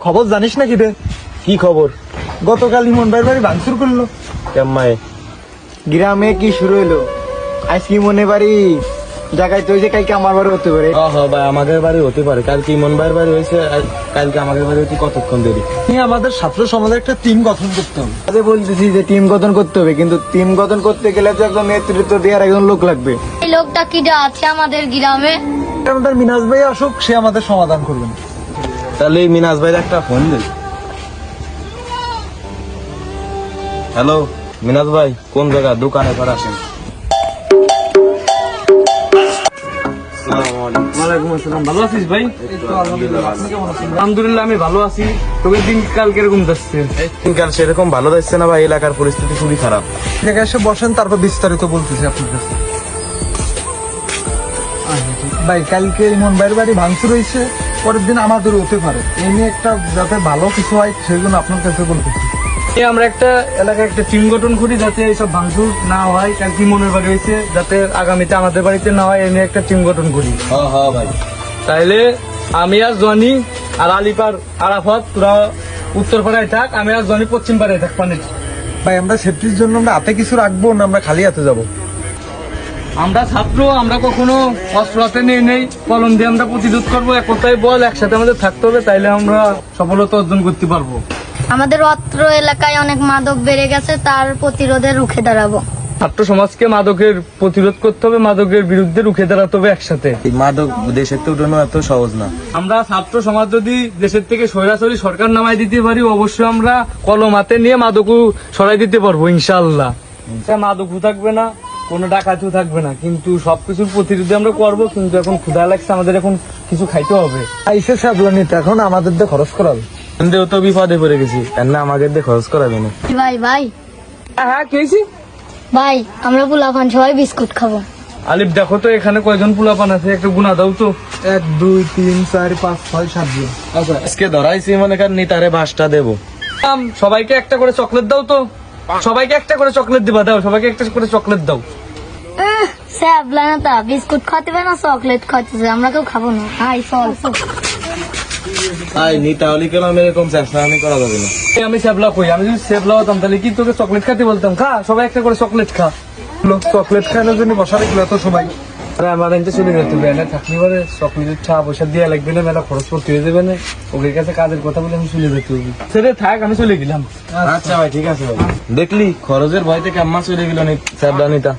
খবর জানিস নাকি রে? কি খবর? গতকাল ইমন ভাইয়ের বাড়ি ভাঙচুর করলো। কেম্মায় গ্রামে কি শুরু হইলো? আজকে মনে বাড়ি জায়গায় তো যে কালকে আমার বাড়ি হতে পারে। ভাই আমাদের বাড়ি হতে পারে, কালকে ইমন ভাইয়ের বাড়ি হয়েছে, আর কালকে আমাদের বাড়ি হতে কতক্ষণ দেরি? আমাদের ছাত্র সমাজের একটা টিম গঠন করতে হবে। আরে বলতেছি যে টিম গঠন করতে হবে, কিন্তু টিম গঠন করতে গেলে তো একজন নেতৃত্ব দেওয়ার একজন লোক লাগবে। এই লোকটা কি আছে আমাদের গ্রামে? আমাদের মিনাজ ভাই আসুক, সে আমাদের সমাধান করবেন। তাহলে এই মিনাজ ভাইয়ের একটা ফোন দিন। হ্যালো মিনাজ ভাই, কোন জায়গা? দোকানে পর আসেন। ওয়ালাইকুম আসসালাম। ভালো আছিস ভাই? আলহামদুলিল্লাহ আমি ভালো আছি। তোকে দিনকাল কিরকম যাচ্ছে? দিনকাল সেরকম ভালো যাচ্ছে না ভাই, এলাকার পরিস্থিতি খুবই খারাপ। ঠিক আছে, বসেন, তারপর বিস্তারিত বলতেছি আপনার কাছে। ভাই কালকে ইমন ভাইয়ের বাড়ি ভাঙচুর হয়েছে, পরের দিন আমাদের হতে পারে। এই নিয়ে একটা যাতে ভালো কিছু হয় সেই জন্য আপনার কাছে বলতেছি। আমরা একটা এলাকায় একটা টিম গঠন করি যাতে এইসব ভাঙচুর না হয়। কালকে মনের বাড়ি হয়েছে, যাতে আগামীতে আমাদের বাড়িতে না হয়, এই নিয়ে একটা টিম গঠন করি। হ্যাঁ ভাই। তাইলে আমি আর জনি আর আলিপার আরাফত তোরা উত্তর পাড়ায় থাক, আমি আর জনি পশ্চিম পাড়ায় থাক। পানির ভাই আমরা সেফটির জন্য আমরা হাতে কিছু রাখবো না, আমরা খালি হাতে যাবো? আমরা ছাত্র, আমরা কখনো অস্ত্র হাতে নিয়ে নেই, কলম দিয়ে আমরা প্রতিরোধ করবো। একতাই বল, একসাথে আমাদের থাকতে হবে, তাইলে আমরা সফলতা অর্জন করতে পারবো। আমাদের অত্র এলাকায় অনেক মাদক বেড়ে গেছে, তার প্রতিরোধে রুখে দাঁড়াবো। ছাত্র সমাজকে মাদকের প্রতিরোধ করতে হবে, মাদকের বিরুদ্ধে রুখে দাঁড়াতে হবে একসাথে। এই মাদক দেশের তো উঠানো এত সহজ না। আমরা ছাত্র সমাজ যদি দেশের থেকে সরাসরি সরকার নামাই দিতে পারি, অবশ্যই আমরা কলম হাতে নিয়ে মাদকও সরাই দিতে পারবো ইনশাআল্লাহ। মাদকও থাকবে না, কোনো ডাকাতিও থাকবে না, কিন্তু সবকিছুর প্রতিরোধে আমরা করবো। কিন্তু এখন ক্ষুধা লাগছে, আমাদের এখন কিছু খাইতে হবে। আইসে সাবলানিতে এখন আমাদের দিয়ে খরচ করাবে। কিন্তু তো বিপদে পড়ে গেছি, আর না আমাদের দিয়ে খরচ করাবে না। ভাই ভাই হ্যাঁ কি হয়েছে? ভাই আমরা পোলাপান সবাই বিস্কুট খাবো। আলিফ দেখো তো এখানে কয়জন পোলাপান আছে, একটু গুনা দাও তো। 1 2 3 4 5 6 7 জন। আচ্ছা আজকে ধরাইছি মনে কর নিতারে বাসটা দেবো। সবাইকে একটা করে চকলেট দাও তো, সবাইকে একটা করে চকলেট দিবা, দাও সবাইকে একটা করে চকলেট দাও। স্যাবলানা বিস্কুট খাতে না চকলেট খাচ্ছে, আমরা কেউ খাবো না। হাই চল আই নিতা হলে কেন এরকম চেষ্টা আমি করা যাবে না। আমি সেবলা কই, আমি যদি সেবলা হতাম তাহলে কি তোকে চকলেট খাতে বলতাম? খা, সবাই একটা করে চকলেট খা। লোক চকলেট খাওয়ানোর জন্য বসা রাখলো এত সময়। আরে আমার এনতে চলে যেতে হবে, এনে থাকলে পরে চকলেটের টাকা পয়সা দিয়ে লাগবে না, মেলা খরচ করতে হয়ে যাবে না। ওদের কাছে কাজের কথা বলে আমি চলে যেতে হবে। ছেড়ে থাক, আমি চলে গেলাম। আচ্ছা ভাই ঠিক আছে ভাই। দেখলি খরচের ভয় থেকে আম্মা চলে গেল, নিতা